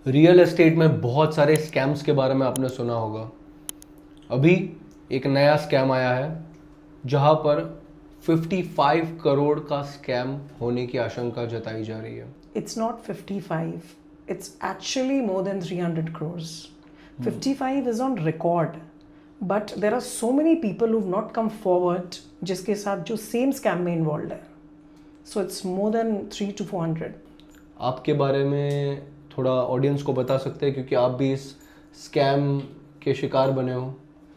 Real estate में बहुत सारे स्कैम्स के बारे में आपने सुना होगा। अभी एक नया स्कैम आया है जहां पर 55 करोड़ का स्कैम होने की आशंका जताई जा रही है। It's not 55. It's actually more than 300 crores. 55 is on record. But there are so many people who've not come forward जिसके साथ जो same scam में involved है. So it's more than 3 to 400. आपके बारे में थोड़ा ऑडियंस को बता सकते हैं क्योंकि आप भी इस स्कैम के शिकार बने हो।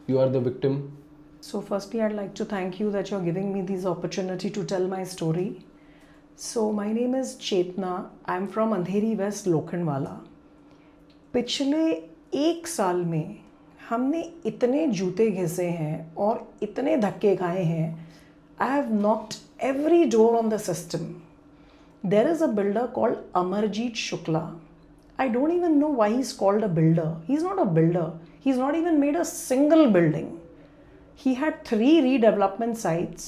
You are the victim. So firstly, I'd like to thank you that you're giving me this opportunity to tell my story. So my name is Chetna. I'm from Andheri West, Lokhandwala. पिछले एक साल में हमने इतने जूते घिसे हैं और इतने धक्के खाए हैं। I have knocked every door on the system. There is a builder called Amarjeet Shukla. I don't even know why he's called a builder. He's not a builder. He's not even made a single building. He had 3 redevelopment sites,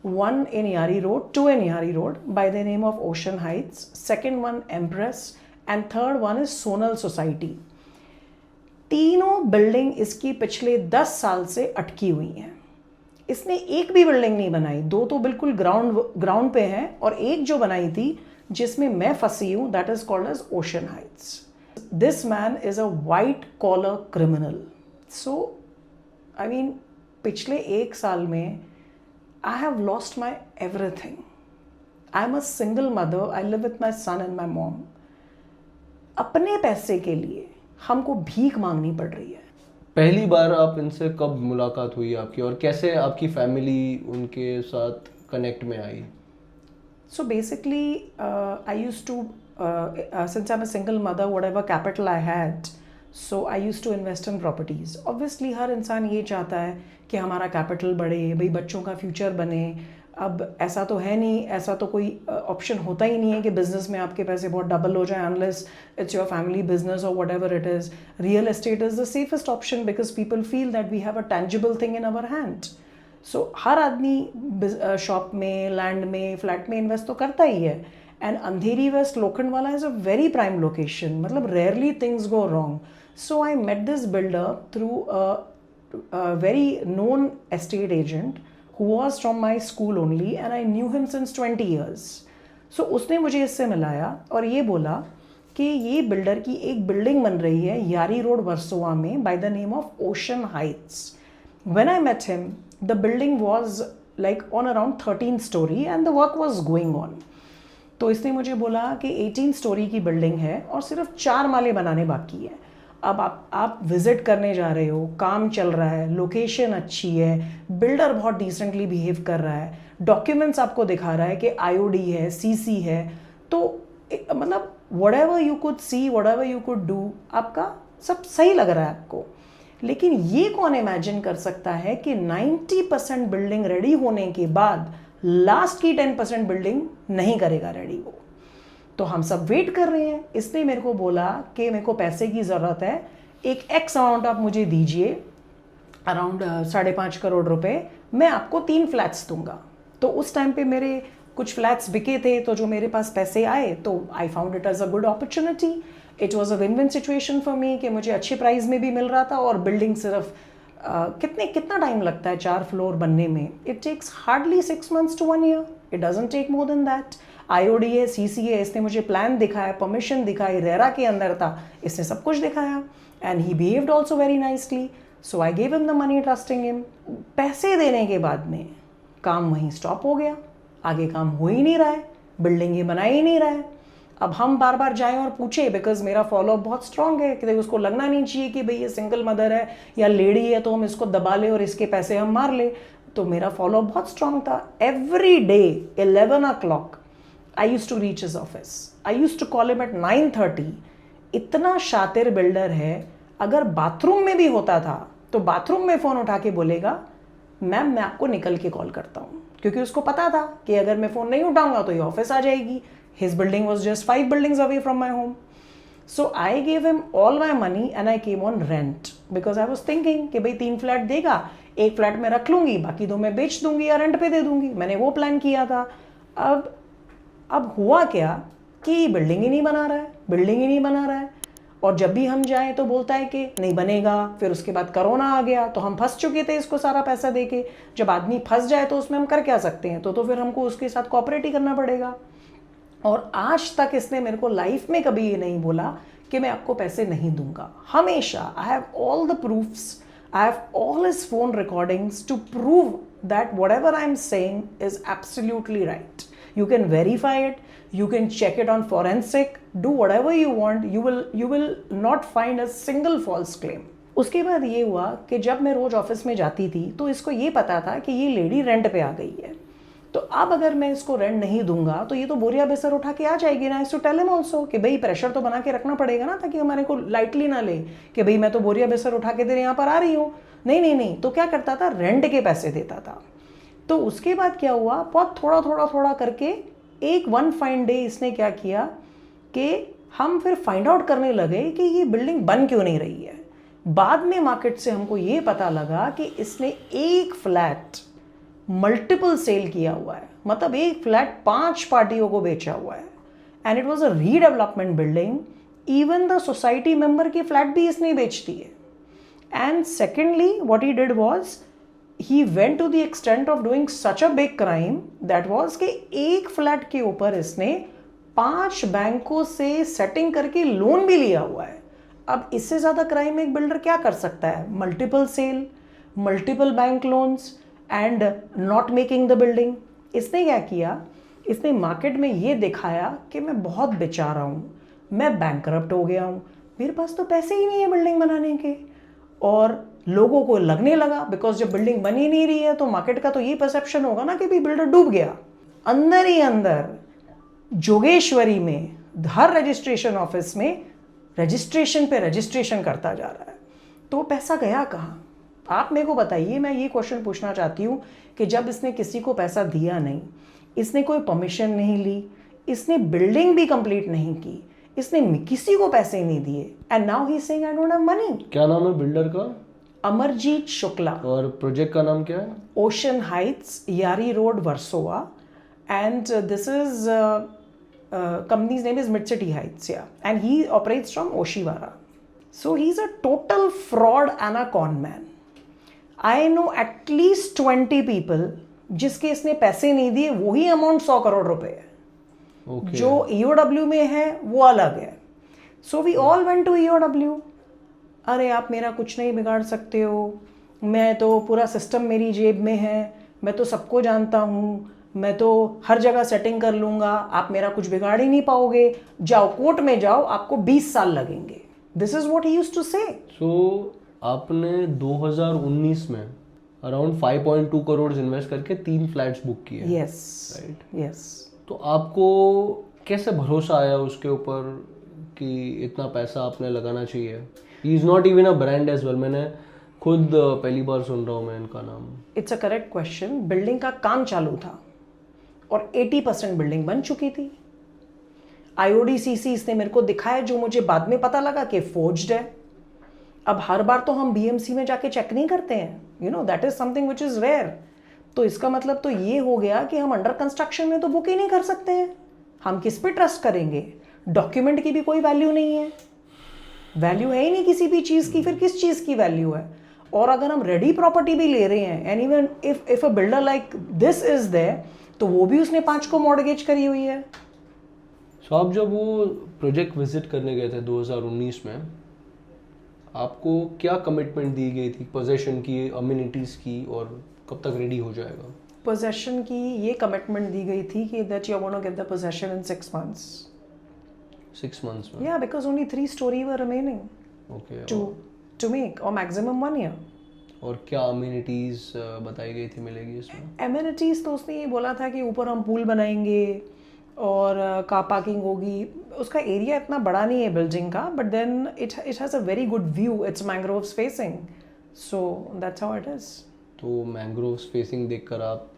one in Yari Road, 2 in Yari Road by the name of Ocean Heights, second one Empress, and third one is Sonal Society. तीनों building इसकी पिछले 10 साल से अटकी हुई हैं। इसने एक भी बिल्डिंग नहीं बनाई, 2 तो बिल्कुल ग्राउंड पे हैं और एक जो बनाई थी जिसमें मैं फंसी हूँ, that is called as Ocean Heights. This man is a white collar criminal. So I mean पिछले एक साल में I have lost my everything. I am a single mother, I live with my son and my mom. अपने पैसे के लिए हमको भीख मांगनी पड़ रही है। पहली बार आप इनसे कब मुलाकात हुई आपकी और कैसे आपकी फैमिली उनके साथ कनेक्ट में आई? So basically, I used to, since I'm a single mother, whatever capital I had, so I used to invest in properties. Obviously, हर इंसान ये चाहता है कि हमारा कैपिटल बढ़े, भाई बच्चों का फ्यूचर बने। अब ऐसा तो है नहीं, ऐसा तो कोई ऑप्शन होता ही नहीं है कि बिजनेस में आपके पैसे बहुत डबल हो जाए, unless it's your family business और whatever it is. Real estate is the safest option because people feel that we have a tangible thing in our hand. So हर आदमी शॉप में, लैंड में, flat में invest तो करता ही है। And Andheri west Lokhandwala is a very prime location, मतलब rarely things go wrong. So I met this builder through a very known estate agent who was from my school only and I knew him since 20 years. So उसने मुझे इससे मिलाया और ये बोला कि ये बिल्डर की एक बिल्डिंग बन रही है यारी रोड वर्सोवा में by the name of Ocean Heights. When I met him, the building was like on around 13 story and the work was going on. तो इसने मुझे बोला कि 18 स्टोरी की बिल्डिंग है और सिर्फ 4 माले बनाने बाकी है। अब आप विजिट करने जा रहे हो, काम चल रहा है, लोकेशन अच्छी है, बिल्डर बहुत डिसेंटली बिहेव कर रहा है, डॉक्यूमेंट्स आपको दिखा रहा है कि आईओडी है, सीसी है, तो मतलब whatever you could see, whatever you could do, आपका सब सही लग रहा है आपको। लेकिन ये कौन इमेजिन कर सकता है कि 90% बिल्डिंग रेडी होने के बाद लास्ट की 10% बिल्डिंग नहीं करेगा रेडी वो। तो हम सब वेट कर रहे हैं। इसने मेरे को बोला कि मेरे को पैसे की ज़रूरत है, एक एक्स अमाउंट आप मुझे दीजिए, अराउंड 5.5 करोड़ रुपए, मैं आपको 3 फ्लैट्स दूंगा। तो उस टाइम पे मेरे कुछ फ्लैट्स बिके थे, तो जो मेरे पास पैसे आए तो I found it as a good opportunity. It was a win win situation for me कि मुझे अच्छे प्राइस में भी मिल रहा था और बिल्डिंग सिर्फ कितना टाइम लगता है 4 फ्लोर बनने में? It takes hardly 6 months to 1 year. It doesn't take more than that. IOD है, सीसी है, इसने मुझे प्लान दिखाया, परमिशन दिखाई, रेरा के अंदर था, इसने सब कुछ दिखाया and he behaved also very nicely. So I gave him the money trusting him. पैसे देने के बाद में काम वहीं स्टॉप हो गया, आगे काम हो ही नहीं रहा है, बिल्डिंग ये बना ही नहीं रहा है। अब हम बार बार जाएं और पूछे, बिकॉज मेरा फॉलोअप बहुत स्ट्रांग है कि उसको लगना नहीं चाहिए कि भाई ये सिंगल मदर है या लेडी है तो हम इसको दबा ले और इसके पैसे हम मार ले। तो मेरा फॉलोअप बहुत स्ट्रांग था। Every day 11 o'clock I used to reach his office. I used to call him at 9:30. इतना शातिर बिल्डर है, अगर बाथरूम में भी होता था तो बाथरूम में फ़ोन उठा के बोलेगा मैम मैं आपको निकल के कॉल करता हूँ, क्योंकि उसको पता था कि अगर मैं फ़ोन नहीं उठाऊंगा तो ये ऑफिस आ जाएगी। His building was just 5 buildings away from my home. So I gave him all my money and I came on rent because I was thinking कि भाई 3 फ्लैट देगा, एक फ्लैट में रख लूँगी, बाकी 2 मैं बेच दूँगी या रेंट पे दे दूँगी। मैंने वो प्लान किया था। अब हुआ क्या कि बिल्डिंग ही नहीं बना रहा है, बिल्डिंग ही नहीं बना रहा है। और जब भी हम जाएं तो बोलता है कि नहीं बनेगा। फिर उसके बाद कोरोना आ गया तो हम फंस चुके थे इसको सारा पैसा देके। जब आदमी फंस जाए तो उसमें हम कर क्या सकते हैं, तो फिर हमको उसके साथ कोऑपरेट ही करना पड़ेगा। और आज तक इसने मेरे को लाइफ में कभी ये नहीं बोला कि मैं आपको पैसे नहीं दूंगा। हमेशा I have all the proofs, I have all his phone recordings to prove that whatever I'm saying is absolutely right. You can verify it, you can check it on forensic, do whatever you want, you will not find a single false claim. उसके बाद ये हुआ कि जब मैं रोज office में जाती थी तो इसको ये पता था कि ये लेडी रेंट पे आ गई है, तो अब अगर मैं इसको रेंट नहीं दूंगा तो ये तो बोरिया बेसर उठा के आ जाएगी ना। इसको टेल हिम ऑल्सो कि भाई प्रेशर तो बना के रखना पड़ेगा ना, ताकि हमारे को लाइटली ना ले कि भाई मैं तो बोरिया बेसर उठा के तेरे यहाँ पर आ रही हूँ। नहीं नहीं नहीं, तो क्या करता था, रेंट के पैसे देता था। तो उसके बाद क्या हुआ, बहुत थोड़ा थोड़ा थोड़ा करके एक वन फाइन डे इसने क्या किया कि हम फिर फाइंड आउट करने लगे कि ये बिल्डिंग बन क्यों नहीं रही है। बाद में मार्केट से हमको ये पता लगा कि इसने एक फ्लैट मल्टीपल सेल किया हुआ है, मतलब एक फ्लैट 5 पार्टियों को बेचा हुआ है। And it was a redevelopment building, even the society member की फ्लैट भी इसने बेचती है। And secondly what he did was he went to the extent of doing such a big crime that was कि एक फ्लैट के ऊपर इसने 5 बैंकों से सेटिंग करके लोन भी लिया हुआ है। अब इससे ज्यादा क्राइम एक बिल्डर क्या कर सकता है, multiple sale, multiple bank loans and not making the building. इसने क्या किया, इसने मार्केट में ये दिखाया कि मैं बहुत बेचारा हूँ, मैं बैंकरप्ट हो गया हूँ, मेरे पास तो पैसे ही नहीं है बिल्डिंग बनाने के। और लोगों को लगने लगा, बिकॉज जब बिल्डिंग बनी नहीं रही है तो मार्केट का तो ये परसेप्शन होगा ना कि भाई बिल्डर डूब गया। अंदर ही अंदर जोगेश्वरी में हर रजिस्ट्रेशन ऑफिस में रजिस्ट्रेशन पे रजिस्ट्रेशन करता जा रहा है। तो पैसा गया कहाँ, आप मेरे को बताइए। मैं ये क्वेश्चन पूछना चाहती हूँ कि जब इसने किसी को पैसा दिया नहीं, इसने कोई परमिशन नहीं ली, इसने बिल्डिंग भी कंप्लीट नहीं की, इसने किसी को पैसे नहीं दिए, and now he saying I don't have money. क्या नाम है बिल्डर का? अमरजीत शुक्ला। और प्रोजेक्ट का नाम क्या है? ओशन हाइट्स, यारी road, Versova, and this is company's name is Mid-City Heights, yeah, and he operates from Oshiwara. So he's a total fraud and a con man. I know at least 20 people जिसके इसने पैसे नहीं दिए, वही amount 100 crore रुपए है। Okay. जो EOW में है वो अलग है। So we all went to EOW. अरे आप मेरा कुछ नहीं बिगाड़ सकते हो, मैं तो पूरा सिस्टम मेरी जेब में है, मैं तो सबको जानता हूँ, मैं तो हर जगह सेटिंग कर लूंगा, आप मेरा कुछ बिगाड़ ही नहीं पाओगे, जाओ कोर्ट में जाओ, आपको 20 साल लगेंगे। This is what he used to say. So आपने 2019 में अराउंड 5.2 करोड़ इन्वेस्ट करके 3 फ्लैट्स बुक किए। Yes right, yes. तो आपको कैसे भरोसा आया उसके ऊपर कि इतना पैसा आपने लगाना चाहिए? He is not even a brand as well, मैंने खुद पहली बार सुन रहा हूँ मैं इनका नाम। It's a correct question. Building का काम चालू था और 80% बिल्डिंग बन चुकी थी। IODCC इसने मेरे को दिखाया, जो मुझे बाद में पता लगा कि फोर्ज्ड है। अब हर बार तो हम BMC में जाके चेक नहीं करते हैं, you know, that is something which is rare. तो इसका मतलब तो ये हो गया कि हम अंडर कंस्ट्रक्शन में तो बुक ही नहीं कर सकते हैं। हम किस पे ट्रस्ट करेंगे? डॉक्यूमेंट की भी कोई वैल्यू नहीं है, वैल्यू है ही नहीं किसी भी चीज की, फिर किस चीज की वैल्यू है? और अगर हम रेडी प्रॉपर्टी भी ले रहे हैं, and even if a builder like this is there, तो वो भी उसने 5 को मॉर्गेज करी हुई है। सो आप जब वो प्रोजेक्ट विजिट करने गए थे 2019 में, आपको क्या कमिटमेंट दी गई थी पोजेशन की, अम्यूनिटीज की, और कब तक रेडी हो जाएगा? पोजेशन की ये कमिटमेंट दी गई थी कि that you are gonna get the possession in 6 months। 6 months में? या because only 3 stories were remaining okay. To make, और मैक्सिमम 1 year। और क्या अम्यूनिटीज बताई गई थी मिलेगी इसमें? एमिनिटीज़ तो उसने ये बोला था कि ऊपर हम पूल बनाएंगे और कार पार्किंग होगी। उसका एरिया इतना बड़ा नहीं है बिल्डिंग का, but then it has a very good view, it's mangroves facing, so that's how it is. तो मैंग्रोव्स फेसिंग देखकर आप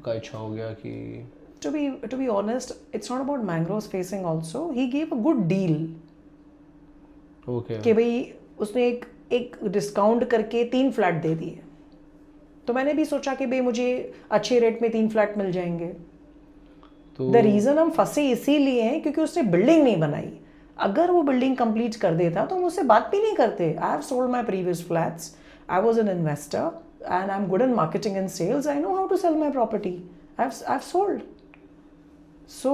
का इच्छा हो गया कि to be honest, it's not about mangroves facing also. He gave a good deal. Okay. कि भाई उसने एक डिस्काउंट करके 3 फ्लैट दे दिए, तो मैंने भी सोचा कि भाई मुझे अच्छे रेट में 3 फ्लैट मिल जाएंगे। तो द रीज़न हम फंसे इसीलिए हैं क्योंकि उसने बिल्डिंग नहीं बनाई। अगर वो बिल्डिंग कंप्लीट कर देता तो मुझसे बात भी नहीं करते. I have sold my previous flats. I was an investor and I'm good in marketing and sales. I know how to sell my property. I've sold. So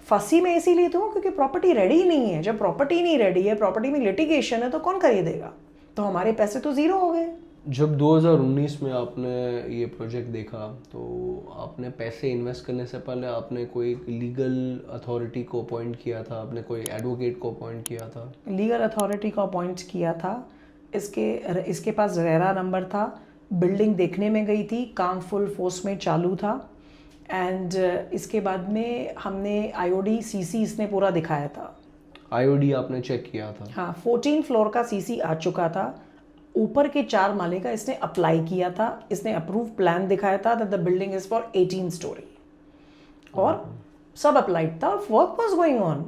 फंसी मैं इसीलिए तो हूँ क्योंकि प्रॉपर्टी रेडी नहीं है. जब प्रॉपर्टी नहीं रेडी है, प्रॉपर्टी में लिटिगेशन है, तो कौन खरीदेगा? तो हमारे पैसे तो ज़ीरो हो गए. जब 2019 में आपने ये प्रोजेक्ट देखा तो आपने पैसे इन्वेस्ट करने से पहले आपने कोई लीगल अथॉरिटी को अपॉइंट किया था? आपने कोई एडवोकेट को अपॉइंट किया था? लीगल अथॉरिटी को अपॉइंट किया था. इसके पास रेरा नंबर था. बिल्डिंग देखने में गई थी, काम फुल फोर्स में चालू था. एंड इसके बाद में हमने IOD CC इसने पूरा दिखाया था. IOD आपने चेक किया था? हाँ, 14 फ्लोर का CC आ चुका था. ऊपर के 4 माले का इसने अप्लाई किया था. इसने अप्रूव प्लान दिखाया था that the building is for 18 story. और सब अप्लाइड था और work was going on.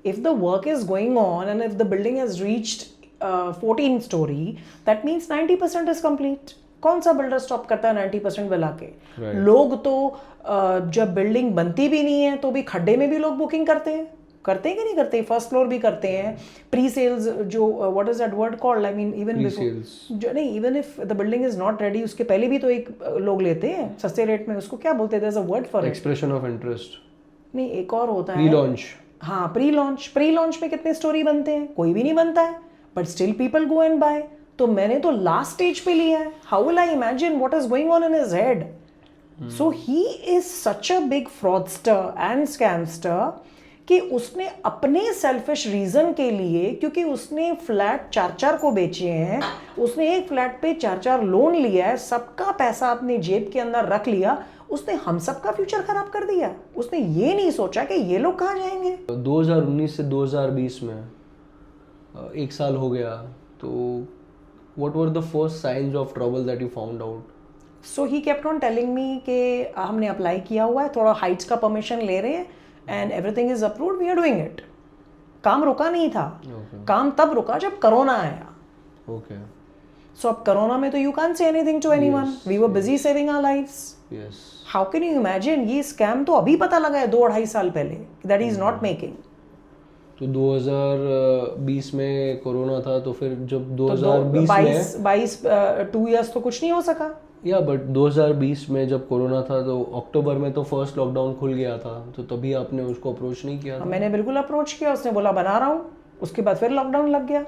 If the work is going on and if the building has reached 14 story, that means 90% is complete. कौन सा बिल्डर स्टॉप करता है 90% बिला के? लोग तो जब बिल्डिंग बनती भी नहीं है तो भी खड्डे में भी लोग बुकिंग करते हैं कि नहीं करते? फर्स्ट फ्लोर भी करते हैं. प्री सेल्स जो what is that word called? I mean even before, नहीं, even if the building is not ready, उसके पहले भी तो एक लोग लेते हैं सस्ते रेट में. उसको क्या बोलते हैं? There is a word for it. Expression of interest. नहीं, एक और होता है प्री लॉन्च. हाँ, प्री लॉन्च में कितने स्टोरी बनते हैं? कोई भी नहीं बनता है, but still people go and buy. तो मैंने तो लास्ट स्टेज पे लिया है. How will I imagine what is going on in his head? So he is such a big fraudster and scamster कि उसने अपने सेल्फिश रीजन के लिए, क्योंकि उसने फ्लैट 4-4 को बेचे हैं, उसने एक फ्लैट पे 4-4 लोन लिया है, सबका पैसा अपनी जेब के अंदर रख लिया, उसने हम सबका फ्यूचर खराब कर दिया. उसने ये नहीं सोचा कि ये लोग कहाँ जाएंगे. 2019 से 2020 में 1 साल हो गया. तो what were the first signs of trouble that you found out? So he kept on telling me कि हमने अप्लाई किया हुआ है, थोड़ा हाइट्स का परमिशन ले रहे हैं and everything is approved, we are doing it. काम रुका नहीं था. काम तब रुका जब कोरोना आया. ओके. सो अब कोरोना में तो you can't say anything to anyone. We were busy saving our lives. Yes. How can you imagine? ये स्कैम तो अभी पता लगा है 2-2.5 साल पहले दैट इज नॉट मेकिंग. तो 2020 में कोरोना था, तो फिर जब 2020 में 2 इयर्स तो कुछ नहीं हो सका. या बट 2020 में जब कोरोना था तो अक्टूबर में तो फर्स्ट लॉकडाउन खुल गया था, तो तभी आपने उसको अप्रोच नहीं किया था? मैंने बिल्कुल अप्रोच किया. उसने बोला बना रहा हूँ. उसके बाद फिर लॉकडाउन लग गया.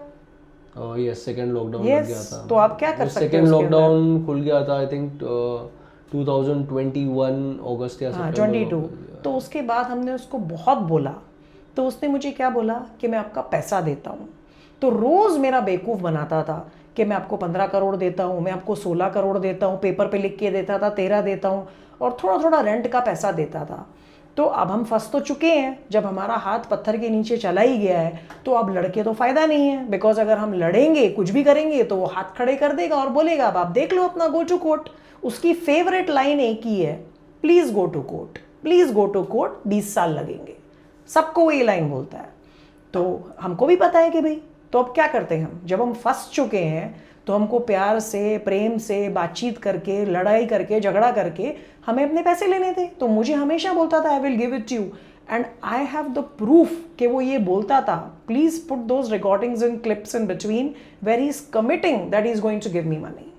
यस, सेकंड लॉकडाउन लग गया था. तो आप क्या कर सकते हैं? सेकंड लॉकडाउन खुल गया था आई थिंक 2021 अगस्त या सितंबर. 22. तो उसके बाद हमने उसको बहुत बोला. तो उसने मुझे क्या बोला कि मैं आपका पैसा देता हूँ. तो रोज़ मेरा बेवकूफ़ बनाता था कि मैं आपको 15 करोड़ देता हूँ, मैं आपको 16 करोड़ देता हूँ, पेपर पे लिख के देता था 13 देता हूँ, और थोड़ा थोड़ा रेंट का पैसा देता था. तो अब हम फंस तो चुके हैं. जब हमारा हाथ पत्थर के नीचे चला ही गया है तो अब लड़के तो फ़ायदा नहीं है. बिकॉज अगर हम लड़ेंगे, कुछ भी करेंगे, तो वो हाथ खड़े कर देगा और बोलेगा अब आप देख लो अपना, गो टू कोर्ट. उसकी फेवरेट लाइन एक ही है, please go to court, please go to court. 20 साल लगेंगे. सबको वो ये लाइन बोलता है. तो हमको भी पता है कि भाई, तो अब क्या करते हैं हम? जब हम फंस चुके हैं तो हमको प्यार से, प्रेम से, बातचीत करके, लड़ाई करके, झगड़ा करके हमें अपने पैसे लेने थे. तो मुझे हमेशा बोलता था I will give it you, and I have the proof कि वो ये बोलता था. Please put those recordings in clips in between where he is committing that he is going to give me money.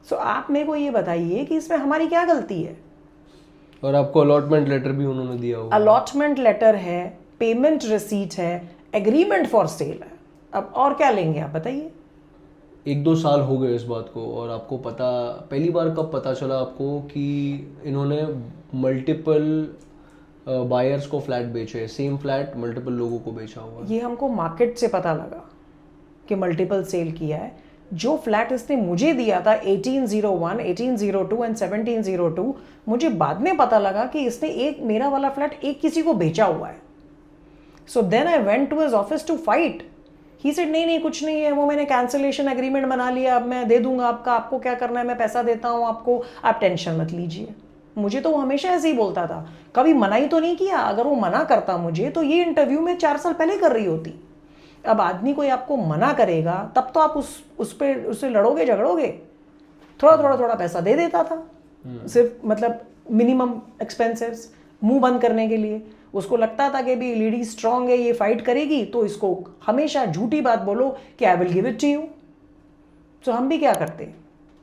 So आप मेरे को ये बताइए कि इसमें हमारी क्या गलती है? और आपको अलॉटमेंट लेटर भी उन्होंने दिया होगा? अलॉटमेंट लेटर है, पेमेंट रिसीट है, एग्रीमेंट फॉर सेल है. अब और क्या लेंगे आप बताइए? 1-2 साल हो गए इस बात को, और आपको पता, पहली बार कब पता चला आपको कि इन्होंने मल्टीपल बायर्स को फ्लैट बेचे, सेम फ्लैट मल्टीपल लोगों को बेचा हुआ? ये हमको मार्केट से पता लगा कि मल्टीपल सेल किया है. जो फ्लैट इसने मुझे दिया था 1801, 1802 एंड 1702, मुझे बाद में पता लगा कि इसने एक मेरा वाला फ्लैट एक किसी को बेचा हुआ है. So then I went to his office to fight. He said नहीं कुछ नहीं है, वो मैंने कैंसिलेशन एग्रीमेंट बना लिया, अब मैं दे दूंगा आपको क्या करना है, मैं पैसा देता हूँ आपको, आप टेंशन मत लीजिए. मुझे तो वो हमेशा ऐसे ही बोलता था, कभी मना ही तो नहीं किया. अगर वो मना करता मुझे तो ये इंटरव्यू में 4 साल पहले कर रही होती. अब आदमी कोई आपको मना करेगा तब तो आप उससे लड़ोगे, झगड़ोगे. थोड़ा पैसा दे देता था, सिर्फ मतलब मिनिमम एक्सपेंसेस मुंह बंद करने के लिए. उसको लगता था कि भी लेडी स्ट्रांग है, ये फाइट करेगी, तो इसको हमेशा झूठी बात बोलो कि I will give it to you. तो हम भी क्या करते।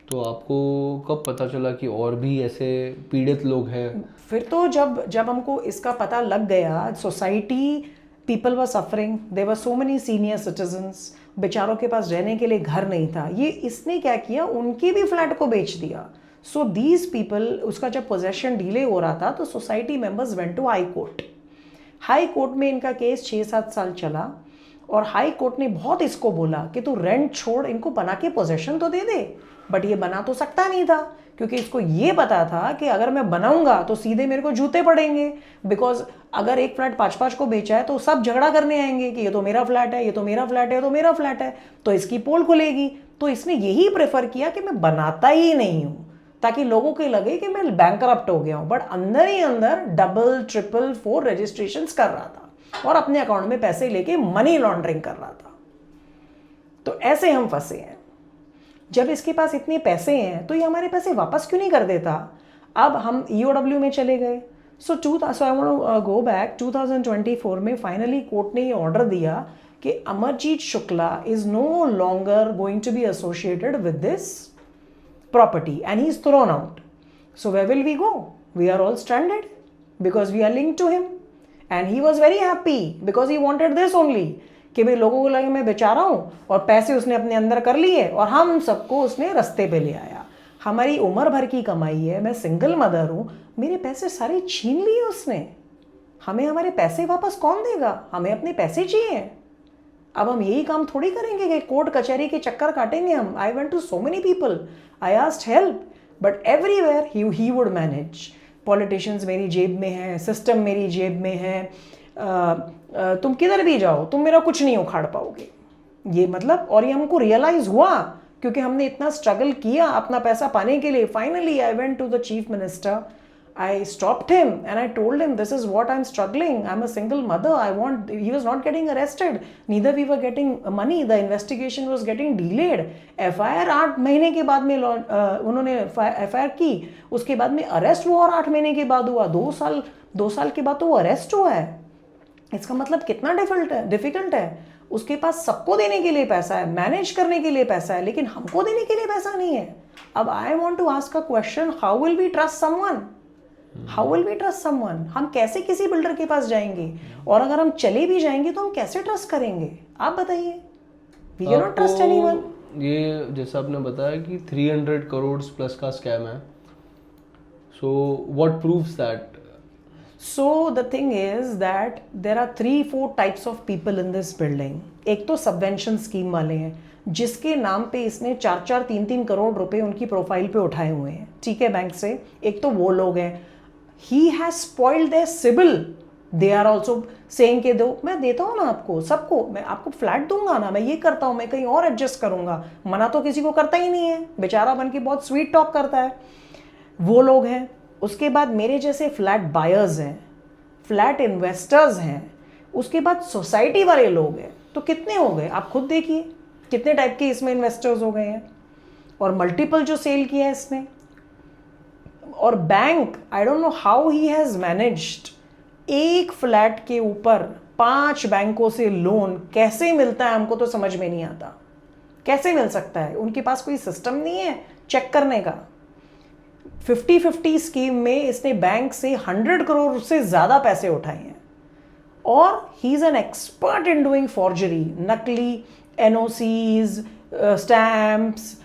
तो आपको कब पता चला कि और भी ऐसे पीड़ित लोग हैं? फिर तो जब जब हमको इसका पता लग गया, society, people were suffering, there were so many senior citizens, बेचारों के पास रहने के लिए घर नहीं था। ये इसने क्या किया, उनके भी फ्लैट को बेच दिया। सो दीज पीपल, उसका जब पोजेशन डिले हो रहा था तो society members went to high court. High court में इनका केस 6-7 साल चला और हाई कोर्ट ने बहुत इसको बोला कि तू रेंट छोड़, इनको बना के पोजेशन तो दे दे। बट ये बना तो सकता नहीं था, क्योंकि इसको ये पता था कि अगर मैं बनाऊंगा तो सीधे मेरे को जूते पड़ेंगे। बिकॉज अगर एक फ्लैट 5-5 को बेचा है तो सब झगड़ा करने आएंगे कि ये तो मेरा फ्लैट है, ये तो मेरा फ्लैट है, ये तो मेरा फ्लैट है, तो इसकी पोल खुलेगी। तो इसने यही प्रेफर किया कि मैं बनाता ही नहीं हूं, ताकि लोगों को लगे कि मैं बैंकरप्ट हो गया हूं। बट अंदर ही अंदर डबल, ट्रिपल, 4 रजिस्ट्रेशंस कर रहा था और अपने अकाउंट में पैसे लेके मनी लॉन्ड्रिंग कर रहा था। तो ऐसे हम फंसे हैं। जब इसके पास इतने पैसे हैं तो ये हमारे पैसे वापस क्यों नहीं कर देता। अब हम EOW में चले गए। So I want to go back 2024 में फाइनली कोर्ट ने ये ऑर्डर दिया कि Amarjeet Shukla is no longer going to be associated with this property and he's thrown out. So where will we go? We are all stranded because we are linked to him. And he was very happy because he wanted this only, कि भाई लोगों को लगे मैं बेचारा हूं और पैसे उसने अपने अंदर कर लिए और हम सबको उसने रास्ते पे ले आया। हमारी उम्र भर की कमाई है, मैं सिंगल मदर हूं, मेरे पैसे सारे छीन लिए उसने। हमें हमारे पैसे वापस कौन देगा? हमें अपने पैसे चाहिए। अब हम यही काम थोड़ी करेंगे कि कोर्ट कचहरी के चक्कर काटेंगे हम। I went to so many people, I asked help, but everywhere he would manage. Politicians मेरी जेब में है, सिस्टम मेरी जेब में है, तुम किधर भी जाओ तुम मेरा कुछ नहीं उखाड़ पाओगे। ये मतलब, और ये हमको रियलाइज हुआ क्योंकि हमने इतना स्ट्रगल किया अपना पैसा पाने के लिए। Finally I went to the chief minister, I stopped him and I told him this is what I'm struggling. I'm a single mother. He was not getting arrested. Neither we were getting money. The investigation was getting delayed. FIR 8 महीने के बाद में उन्होंने FIR की, उसके बाद में arrest हुआ और 8 महीने के बाद हुआ। 2 साल के बाद तो वो अरेस्ट हुआ है। इसका मतलब कितना डिफिकल्ट है। उसके पास सबको देने के लिए पैसा है, मैनेज करने के लिए पैसा है, लेकिन हमको देने के लिए पैसा नहीं है। अब I want to ask a question, how will we trust someone? How will we trust someone? हम कैसे किसी बिल्डर के पास जाएंगे? और अगर हम चले भी जाएंगे तो हम कैसे ट्रस्ट करेंगे? आप बताइए। We can not trust anyone. ये जैसा आपने बताया कि 300 करोड़ प्लस का स्कैम है, so what proves that? So the thing is that there are 3-4 types of people in this building. एक तो सबवेंशन स्कीम वाले हैं जिसके नाम पे इसने 4-4, 3-3 करोड़ रुपए उनकी प्रोफाइल पे उठाए हुए हैं, ठीक है, बैंक से। एक तो वो लोग हैं। He has spoiled their CIBIL. They are also saying कि दो, मैं देता हूँ ना आपको, सबको मैं आपको फ्लैट दूंगा ना, मैं ये करता हूँ, मैं कहीं और एडजस्ट करूंगा। मना तो किसी को करता ही नहीं है, बेचारा बन के बहुत स्वीट टॉक करता है। वो लोग हैं। उसके बाद मेरे जैसे फ्लैट बायर्स हैं, फ्लैट इन्वेस्टर्स हैं, उसके बाद सोसाइटी वाले लोग हैं। तो कितने हो गए आप खुद देखिए, कितने टाइप के इसमें इन्वेस्टर्स हो गए हैं। और मल्टीपल जो सेल किया है इसने। और bank, I don't know how he has managed, एक फ्लैट के ऊपर 5 बैंकों से लोन कैसे मिलता है हमको तो समझ में नहीं आता। कैसे मिल सकता है? उनके पास कोई सिस्टम नहीं है चेक करने का। 50-50 स्कीम में इसने बैंक से 100 करोड़ से ज्यादा पैसे उठाए हैं। और he is an expert in doing forgery, नकली NOCs, स्टैम्प्स,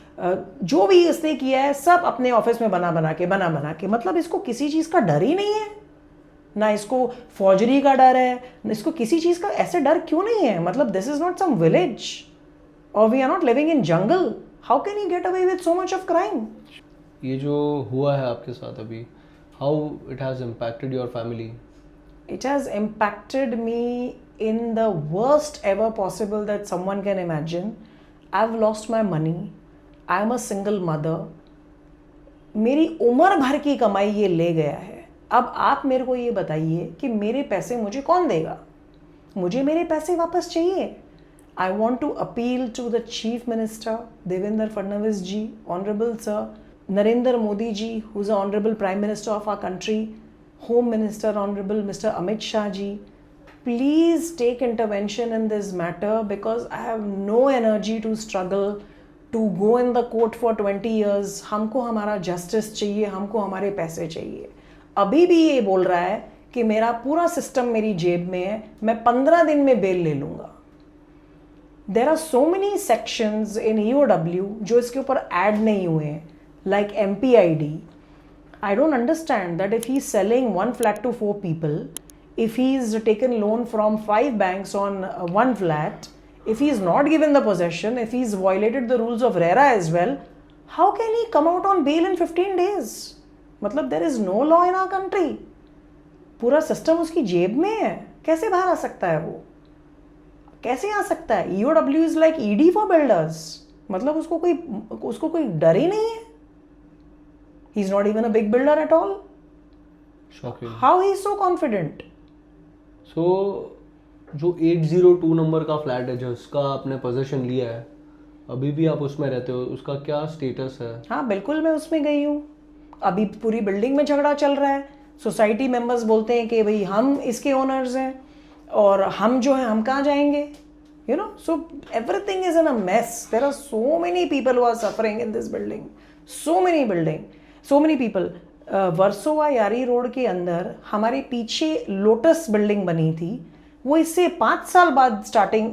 जो भी इसने किया है सब अपने ऑफिस में बना के मतलब इसको किसी चीज का डर ही नहीं है। ना इसको फॉर्जरी का डर है, ना इसको किसी चीज का। ऐसे डर क्यों नहीं है? मतलब this is not some village और we are not living in jungle. How can you get away with so much of crime? ये जो हुआ है आपके साथ अभी, how it has impacted your family? It has impacted me in the worst ever possible that someone can imagine. I've lost my money. I am a single mother. मेरी उम्र भर की कमाई ये ले गया है। अब आप मेरे को ये बताइए कि मेरे पैसे मुझे कौन देगा? मुझे मेरे पैसे वापस चाहिए। I want to appeal to the Chief Minister, Devendra Fadnavis ji, Honorable Sir, Narendra Modi ji, who is the Honorable Prime Minister of our country. Home Minister, Honorable Mr. Amit Shah ji, please take intervention in this matter because I have no energy to struggle to go in the court for 20 years. हमको हमारा justice चाहिए, हमको हमारे पैसे चाहिए. अभी भी ये बोल रहा है कि मेरा पूरा सिस्टम मेरी जेब में है, मैं 15 दिन में बेल ले लूँगा. There are so many sections in EOW जो इसके ऊपर ऐड नहीं हुए हैं, like MPID. I don't understand that if he's selling one flat to 4 people, if he's taken loan from 5 banks on one flat, if he's not given the possession, if he's violated the rules of RERA as well, how can he come out on bail in 15 days? मतलब there is no law in our country. पूरा system उसकी जेब में है, कैसे बाहर आ सकता है वो? कैसे आ सकता है? EOW is like ED for builders. मतलब उसको कोई डर ही नहीं है. He's not even a big builder at all. Shocking. How he is so confident? So जो 802 नंबर का फ्लैट है जिसका आपने पोजीशन लिया है, अभी भी आप उसमें रहते हो, उसका क्या स्टेटस है? हाँ बिल्कुल, मैं उसमें गई हूँ. अभी पूरी बिल्डिंग में झगड़ा चल रहा है. सोसाइटी मेंबर्स बोलते हैं कि भाई हम इसके ओनर्स हैं और हम जो हैं हम कहाँ जाएंगे, you know. So everything is in a mess. There are so many people who are suffering in this building. So many people. Versova यारी रोड के अंदर हमारे पीछे लोटस बिल्डिंग बनी थी, वो इससे 5 साल बाद स्टार्टिंग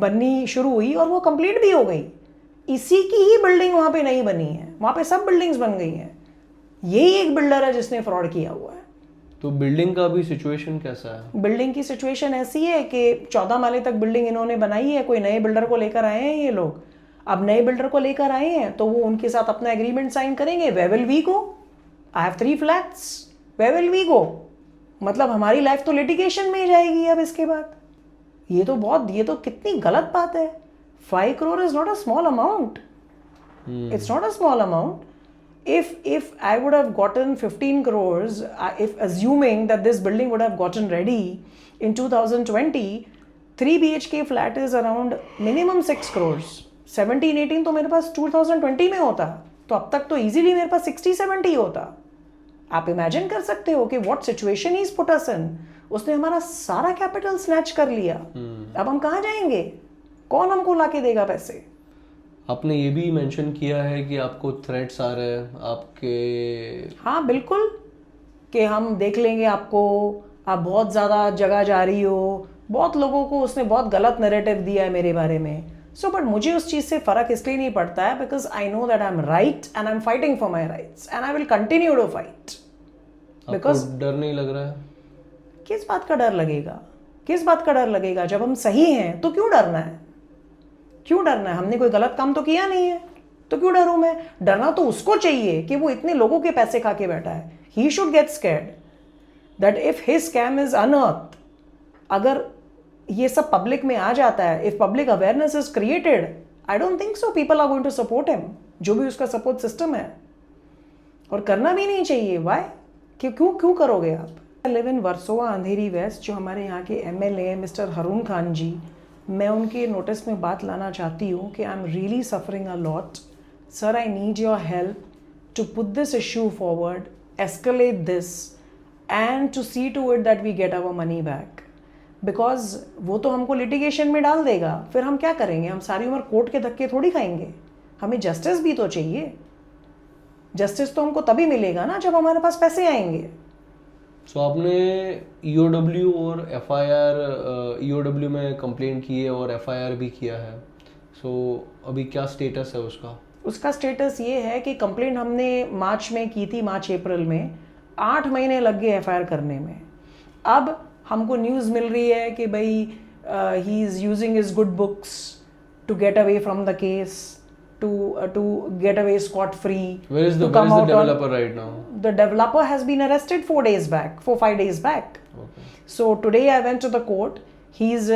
बननी शुरू हुई और वो कंप्लीट भी हो गई. इसी की ही बिल्डिंग वहाँ पे नहीं बनी है, वहाँ पे सब बिल्डिंग्स बन गई हैं. यही एक बिल्डर है जिसने फ्रॉड किया हुआ है. तो बिल्डिंग का भी सिचुएशन कैसा है? बिल्डिंग की सिचुएशन ऐसी है कि 14 माले तक बिल्डिंग इन्होंने बनाई है. कोई नए बिल्डर को लेकर आए हैं ये लोग. अब नए बिल्डर को लेकर आए हैं तो वो उनके साथ अपना एग्रीमेंट साइन करेंगे. Where will we go? I have 3 flats. Where will we go? मतलब हमारी लाइफ तो लिटिगेशन में ही जाएगी अब इसके बाद. ये तो कितनी गलत बात है. 5 crore is not a small amount. It's not a small amount. If I would have gotten 15 crores, if assuming that this building would have gotten ready in 2020, 3 BHK flat is around minimum 6 crores. 17-18 तो मेरे पास 2020 में होता, तो अब तक तो easily मेरे पास 60-70 होता. आप इमेजिन कर सकते हो कि what situation he's put us in. उसने हमारा सारा कैपिटल स्नैच कर लिया. अब हम कहाँ जाएंगे? कौन हमको लाके देगा पैसे? आपने ये भी मेंशन किया है कि आपको थ्रेट्स आ रहे हैं आपके. हाँ बिल्कुल, कि हम देख लेंगे आपको, आप बहुत ज़्यादा जगह जा रही हो. बहुत लोगों को उसने बहुत गलत नैरेटिव दिया है मेरे बारे में. सो बट मुझे उस चीज़ से फ़र्क इसलिए नहीं पड़ता है because I know that I am right and I am fighting for my rights and I will continue to fight. Because डर नहीं लग रहा है? किस बात का डर लगेगा? किस बात का डर लगेगा? जब हम सही हैं तो क्यों डरना है? क्यों डरना है? हमने कोई गलत काम तो किया नहीं है, तो क्यों डरूं मैं? डरना तो उसको चाहिए कि वो इतने लोगों के पैसे खा के बैठा है. He should get scared that if his scam is unearth. अगर ये सब पब्लिक में आ जाता है, if public awareness is created, I don't think so people are going to support him. जो भी उसका सपोर्ट सिस्टम है, और करना भी नहीं चाहिए. वाई? क्यों करोगे आप? I live in Versova Andheri west. जो हमारे यहाँ के MLA मिस्टर हरून खान जी, मैं उनके नोटिस में बात लाना चाहती हूँ कि I am really suffering a lot. Sir, I need your help to put this issue forward, escalate this and to see to it that we get our money back. Because वो तो हमको litigation में डाल देगा, फिर हम क्या करेंगे? हम सारी उम्र कोर्ट के धक्के थोड़ी खाएंगे. हमें जस्टिस भी तो चाहिए. जस्टिस तो हमको तभी मिलेगा ना जब हमारे पास पैसे आएंगे. सो आपने EOW और FIR, EOW में कंप्लेंट की है और FIR भी किया है. सो अभी क्या स्टेटस है उसका? उसका स्टेटस ये है कि कंप्लेंट हमने मार्च में की थी, मार्च-अप्रैल में. 8 महीने लग गए FIR करने में. अब हमको न्यूज़ मिल रही है कि भाई he is using his good books to get away from the case, to get away scot free. Where is the developer right now? The developer has been arrested 4 or 5 days back. Okay. So today I went to the court. His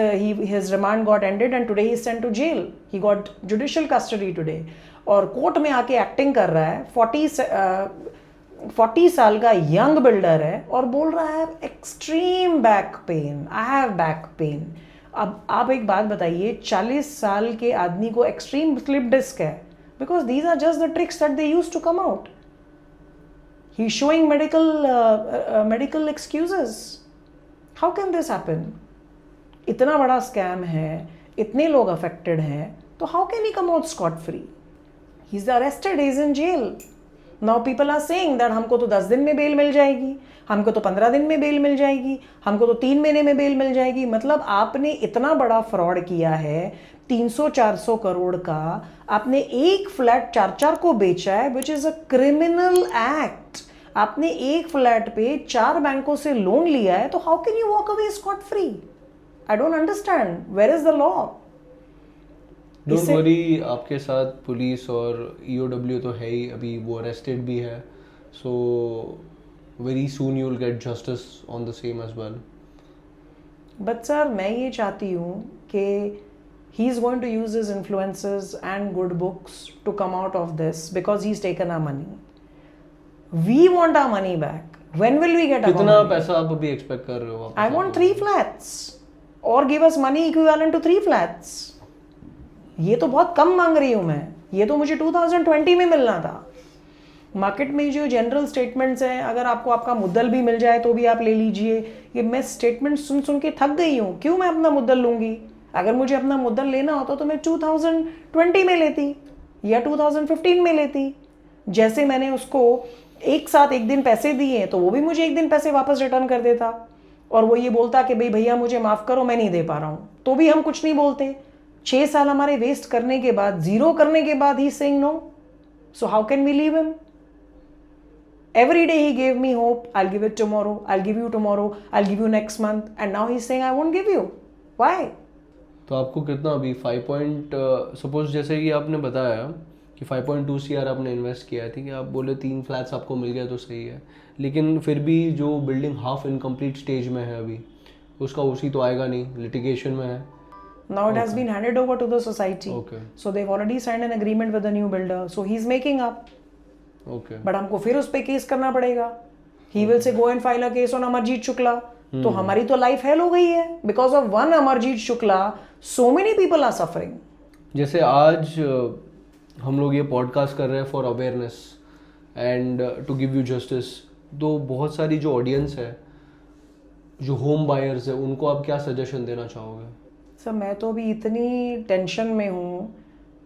remand got ended and today he is sent to jail. He got judicial custody today. और court में आके acting कर रहा है. 40 साल का young builder है और बोल रहा है extreme back pain, I have back pain. अब आप एक बात बताइए, 40 साल के आदमी को एक्सट्रीम स्लिप डिस्क है, because these are just the tricks that they use to come out. He's showing medical excuses. How can this happen? इतना बड़ा स्कैम है, इतने लोग अफेक्टेड हैं, तो how can he come out scot free? He's arrested, he's in jail. Now people are saying that हमको तो 10 दिन में बेल मिल जाएगी, हमको तो 15 दिन में बेल मिल जाएगी, हमको तो 3 महीने में बेल मिल जाएगी. मतलब आपने इतना बड़ा फ्रॉड किया है, 300-400 करोड़ का, आपने एक फ्लैट 4-4 को बेचा है, which is a criminal act. आपने एक फ्लैट पे 4 बैंकों से लोन लिया है, तो how can you walk away scot free? I don't understand, where is the law? Don't worry, आपके साथ पुलिस और ईओडब्ल्यू तो है ही, अभी वो अरेस्टेड भी है, so very soon you will get justice on the same as well. But sir, मैं ये चाहती हूँ कि he is going to use his influences and good books to come out of this because he's taken our money. We want our money back. When will we get our money? कितना पैसा आप अभी expect कर रहे हो? I want 3 flats or give us money equivalent to 3 flats. ये तो बहुत कम मांग रही हूँ मैं, ये तो मुझे 2020 में मिलना था. मार्केट में जो जनरल स्टेटमेंट्स हैं, अगर आपको आपका मुद्दल भी मिल जाए तो भी आप ले लीजिए. ये मैं स्टेटमेंट सुन सुन के थक गई हूँ. क्यों मैं अपना मुद्दल लूंगी? अगर मुझे अपना मुद्दल लेना होता तो मैं 2020 में लेती या 2015 में लेती. जैसे मैंने उसको एक साथ एक दिन पैसे दिए, तो वो भी मुझे एक दिन पैसे वापस रिटर्न कर देता, और वो ये बोलता कि भाई भैया मुझे माफ़ करो, मैं नहीं दे पा रहा हूँ, तो भी हम कुछ नहीं बोलते. 6 साल हमारे वेस्ट करने के बाद, जीरो करने के बाद, he saying no. So how can we leave him? Every day he gave me hope. I'll give it tomorrow. I'll give you tomorrow. I'll give you next month. And now he's saying I won't give you. Why? तो आपको कितना अभी 5 suppose जैसे कि आपने बताया कि 5.2 CR आपने इन्वेस्ट किया है, ठीक है, आप बोले 3 फ्लैट्स आपको मिल गया तो सही है, लेकिन फिर भी जो बिल्डिंग हाफ इनकम्प्लीट स्टेज में है अभी, उसका उसी तो आएगा नहीं, लिटिगेशन में है. Now it has been handed over to the society. Okay. So they've already signed an agreement with the new builder. So he's making up. Okay. But हमको फिर उस पे केस करना पड़ेगा. He will say go and file a case on Amarjeet Shukla. तो हमारी तो life hell हो गई है. Because of one Amarjeet Shukla, so many people are suffering. जैसे आज हम लोग ये पॉडकास्ट कर रहे हैं for awareness and to give you justice, तो बहुत सारी जो ऑडियंस है, जो होम बायर्स है, उनको आप क्या सजेशन देना चाहोगे? सर, मैं तो अभी इतनी टेंशन में हूँ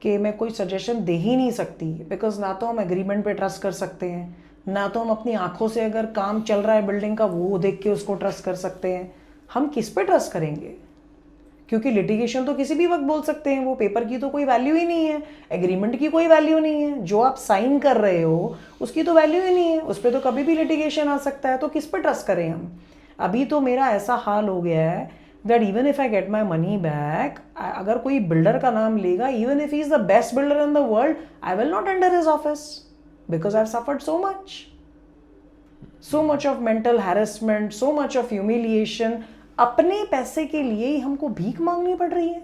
कि मैं कोई सजेशन दे ही नहीं सकती. बिकॉज ना तो हम एग्रीमेंट पे ट्रस्ट कर सकते हैं, ना तो हम अपनी आंखों से अगर काम चल रहा है बिल्डिंग का वो देख के उसको ट्रस्ट कर सकते हैं. हम किस पे ट्रस्ट करेंगे? क्योंकि लिटिगेशन तो किसी भी वक्त बोल सकते हैं, वो पेपर की तो कोई वैल्यू ही नहीं है, एग्रीमेंट की कोई वैल्यू नहीं है, जो आप साइन कर रहे हो उसकी तो वैल्यू ही नहीं है, उस पर तो कभी भी लिटिगेशन आ सकता है. तो किस पे ट्रस्ट करें हम? अभी तो मेरा ऐसा हाल हो गया है that even if I get my money back, अगर कोई बिल्डर का नाम लेगा, even if he is the best builder in the world, I will not enter his office because I have suffered so much of mental harassment, so much of humiliation. अपने पैसे के लिए ही हमको भीख मांगनी पड़ रही है,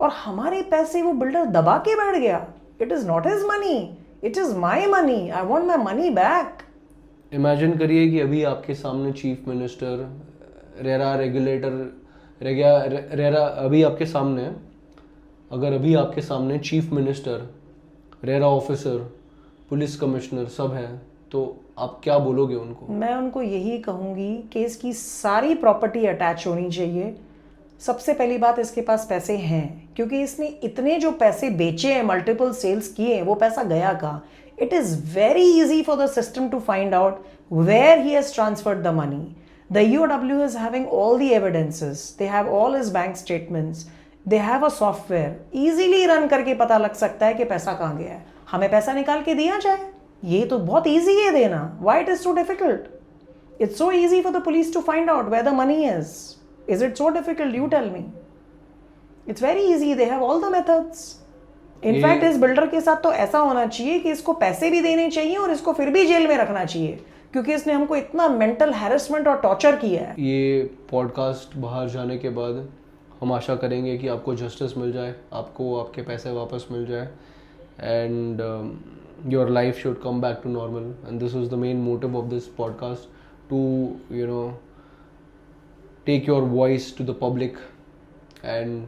और हमारे पैसे वो बिल्डर दबा के बैठ गया. It is not his money, it is my money. I want my money back. Imagine करिए कि अभी आपके सामने chief minister, RERA regulator, RERA अभी आपके सामने है. अगर अभी आपके सामने chief minister, RERA officer, police commissioner सब हैं, तो आप क्या बोलोगे उनको? मैं उनको यही कहूँगी कि इसकी सारी प्रॉपर्टी अटैच होनी चाहिए. सबसे पहली बात, इसके पास पैसे हैं, क्योंकि इसने इतने जो पैसे बेचे हैं, मल्टीपल सेल्स किए हैं, वो पैसा गया कहाँ? It is very easy for the system to find out where he has transferred the money. The EOW is having all the evidences. They have all his bank statements. They have a software. Easily run करके पता लग सकता है कि पैसा कहाँ गया है. हमें पैसा निकाल के दिया जाए, ये तो बहुत easy है देना. Why it is so difficult? It's so easy for the police to find out where the money is. Is it so difficult? You tell me. It's very easy. They have all the methods. In fact, इस builder के साथ तो ऐसा होना चाहिए कि इसको पैसे भी देने चाहिए और इसको फिर भी जेल में रखना चाहिए, क्योंकि इसने हमको इतना मेंटल हैरेसमेंट और टॉर्चर किया है. ये पॉडकास्ट बाहर जाने के बाद हम आशा करेंगे कि आपको जस्टिस मिल जाए, आपको आपके पैसे वापस मिल जाए, and your life should come back to normal. And this is the main motive of this podcast, to take your voice to the public and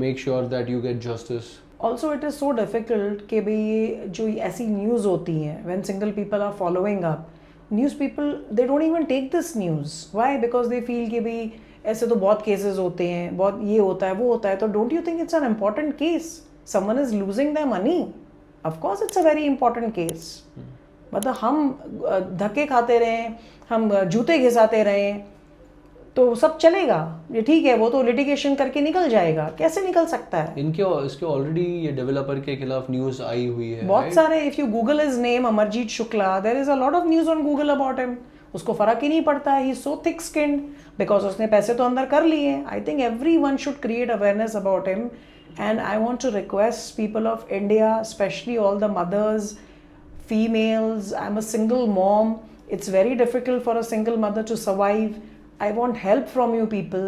make sure that you get justice also it is so difficult कि भाई ये जो ऐसी news होती हैं when single people are following up news people they don't even take this news why because they feel कि भाई ऐसे तो बहुत केसेस होते हैं, बहुत ये होता है वो होता है, तो don't you think it's an important case? Someone is losing the money, of course it's a very important case. मतलब हम धक्के खाते रहें, हम जूते घिसाते रहें तो सब चलेगा? ये ठीक है, वो तो लिटिगेशन करके निकल जाएगा। कैसे निकल सकता है? इसके ऑलरेडी ये डेवलपर के खिलाफ न्यूज़ आई हुई है बहुत सारे। If you google his name Amarjeet Shukla, there is a lot of news on Google about him. उसको फर्क ही नहीं पड़ता है, he is so thick skinned because उसने पैसे तो अंदर कर लिए। I think everyone should create awareness about him, and I want to request people of India, specially all the mothers, females. I'm a single mom. It's very difficult for a single mother to survive. I want help from you people,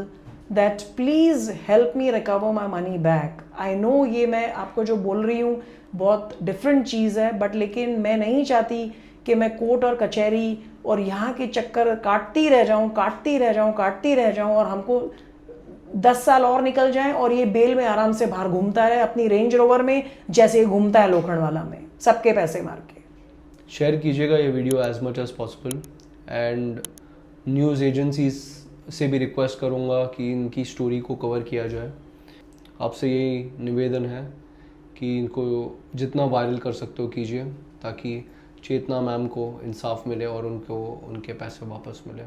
that please help me recover my money back. I know ये मैं आपको जो बोल रही हूँ बहुत different चीज़ है, but लेकिन मैं नहीं चाहती कि मैं कोर्ट और कचहरी और यहाँ के चक्कर काटती रह जाऊँ और हमको 10 साल और निकल जाएं और ये बेल में आराम से बाहर घूमता रहे अपनी रेंज रोवर में, जैसे ये घूमता है लोखंडवाला में, सबके पैसे मार के। शेयर कीजिएगा ये video as much as possible, and news agencies से भी रिक्वेस्ट करूँगा कि इनकी स्टोरी को कवर किया जाए। आपसे यही निवेदन है कि इनको जितना वायरल कर सकते हो कीजिए, ताकि चेतना मैम को इंसाफ मिले और उनको उनके पैसे वापस मिले।